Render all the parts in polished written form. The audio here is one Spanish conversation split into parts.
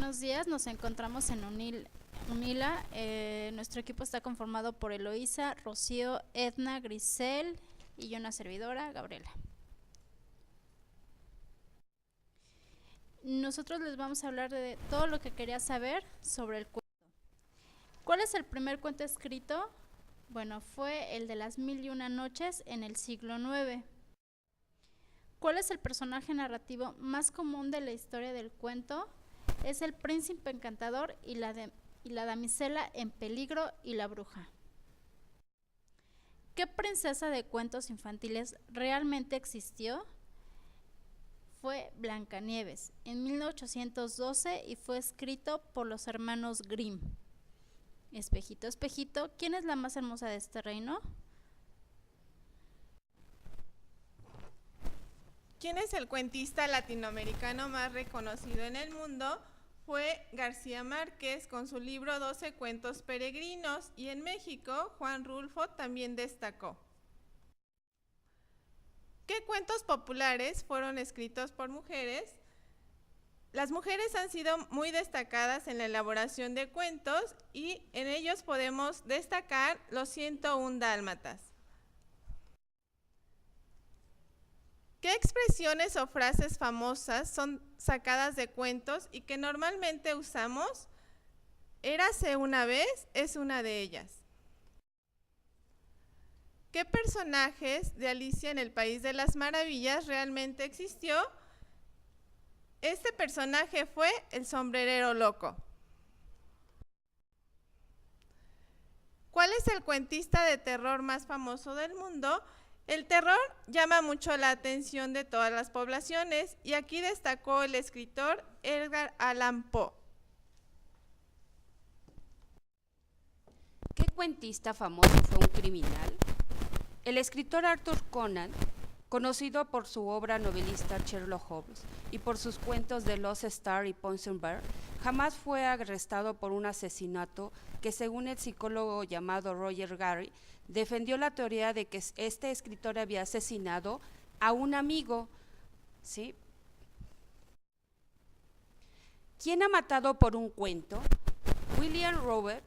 buenos días. Nos encontramos en Unila. Nuestro equipo está conformado por Eloísa, Rocío, Edna, Grisel y yo, una servidora, Gabriela. Nosotros les vamos a hablar de todo lo que quería saber sobre el cuento. ¿Cuál es el primer cuento escrito? Bueno, fue el de las 1001 noches en el siglo IX. ¿Cuál es el personaje narrativo más común de la historia del cuento? Es el príncipe encantador y la damisela en peligro y la bruja. ¿Qué princesa de cuentos infantiles realmente existió? Fue Blancanieves en 1812 y fue escrito por los hermanos Grimm. Espejito, espejito, ¿quién es la más hermosa de este reino? ¿Quién es el cuentista latinoamericano más reconocido en el mundo? Fue García Márquez con su libro 12 cuentos peregrinos, y en México Juan Rulfo también destacó. ¿Qué cuentos populares fueron escritos por mujeres? Las mujeres han sido muy destacadas en la elaboración de cuentos y en ellos podemos destacar los 101 dálmatas. ¿Qué expresiones o frases famosas son sacadas de cuentos y que normalmente usamos? Érase una vez es una de ellas. ¿Qué personajes de Alicia en el País de las Maravillas realmente existió? Este personaje fue el sombrerero loco. ¿Cuál es el cuentista de terror más famoso del mundo? El terror llama mucho la atención de todas las poblaciones y aquí destacó el escritor Edgar Allan Poe. ¿Qué cuentista famoso fue un criminal? El escritor Arthur Conan, conocido por su obra novelista Sherlock Holmes y por sus cuentos de Lost Star y Poison Bear, jamás fue arrestado por un asesinato que, según el psicólogo llamado Roger Gary, defendió la teoría de que este escritor había asesinado a un amigo, ¿sí? ¿Quién ha matado por un cuento? William Robert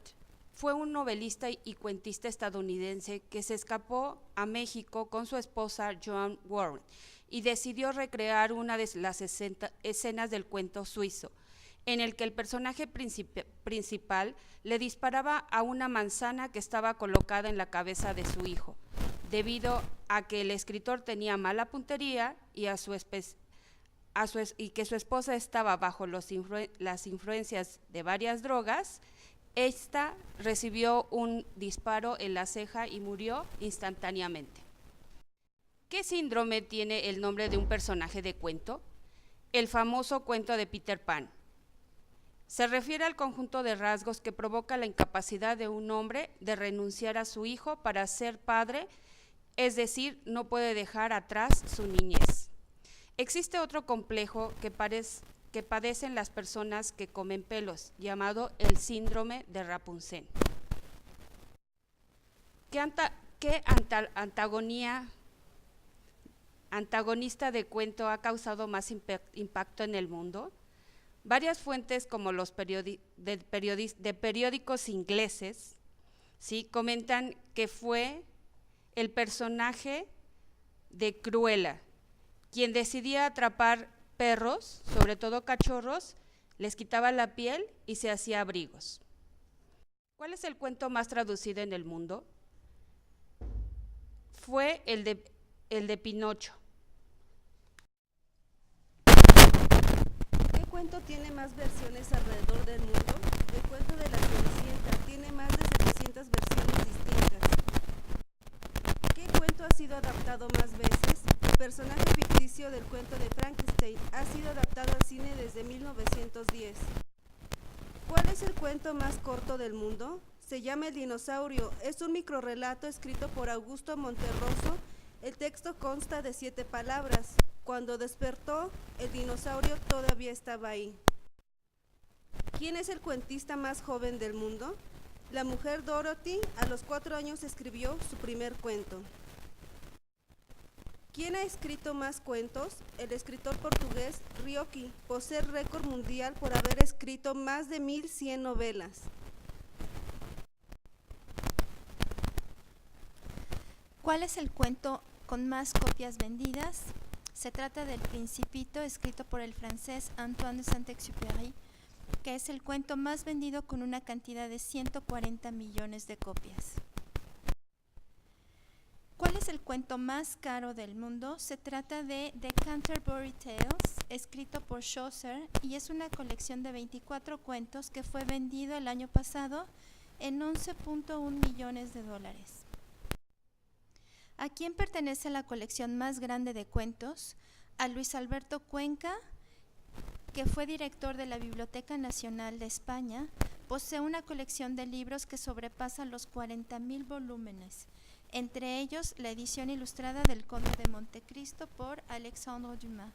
fue un novelista y cuentista estadounidense que se escapó a México con su esposa Joan Warren y decidió recrear una de las escenas del cuento suizo, en el que el personaje principal le disparaba a una manzana que estaba colocada en la cabeza de su hijo, debido a que el escritor tenía mala puntería y que su esposa estaba bajo las influencias de varias drogas. Esta recibió un disparo en la ceja y murió instantáneamente. ¿Qué síndrome tiene el nombre de un personaje de cuento? El famoso cuento de Peter Pan. Se refiere al conjunto de rasgos que provoca la incapacidad de un hombre de renunciar a su hijo para ser padre, es decir, no puede dejar atrás su niñez. Existe otro complejo que padecen las personas que comen pelos, llamado el síndrome de Rapunzel. ¿Qué antagonista de cuento ha causado más impacto en el mundo? Varias fuentes, como los periódicos ingleses, ¿sí?, comentan que fue el personaje de Cruella, quien decidía atrapar perros, sobre todo cachorros, les quitaba la piel y se hacía abrigos. ¿Cuál es el cuento más traducido en el mundo? Fue el de Pinocho. ¿Qué cuento tiene más versiones alrededor del mundo? El cuento de la Cenicienta tiene más de 700 versiones distintas. ¿Qué cuento ha sido adaptado más veces? El personaje ficticio del cuento de Frankenstein ha sido adaptado al cine desde 1910. ¿Cuál es el cuento más corto del mundo? Se llama El dinosaurio. Es un microrrelato escrito por Augusto Monterroso. El texto consta de 7 palabras. Cuando despertó, el dinosaurio todavía estaba ahí. ¿Quién es el cuentista más joven del mundo? La mujer Dorothy a los 4 años escribió su primer cuento. ¿Quién ha escrito más cuentos? El escritor portugués Rioki posee récord mundial por haber escrito más de 1100 novelas. ¿Cuál es el cuento con más copias vendidas? Se trata del Principito, escrito por el francés Antoine de Saint-Exupéry, que es el cuento más vendido con una cantidad de 140 millones de copias. ¿Cuál es el cuento más caro del mundo? Se trata de The Canterbury Tales, escrito por Chaucer, y es una colección de 24 cuentos que fue vendido el año pasado en 11.1 millones de dólares. ¿A quién pertenece la colección más grande de cuentos? A Luis Alberto Cuenca, que fue director de la Biblioteca Nacional de España. Posee una colección de libros que sobrepasa los 40.000 volúmenes, entre ellos la edición ilustrada del Conde de Montecristo por Alexandre Dumas.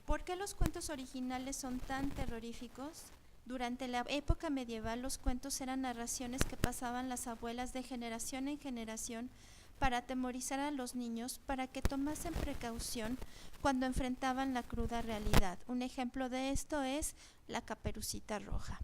¿Por qué los cuentos originales son tan terroríficos? Durante la época medieval, los cuentos eran narraciones que pasaban las abuelas de generación en generación para atemorizar a los niños, para que tomasen precaución cuando enfrentaban la cruda realidad. Un ejemplo de esto es La Caperucita Roja.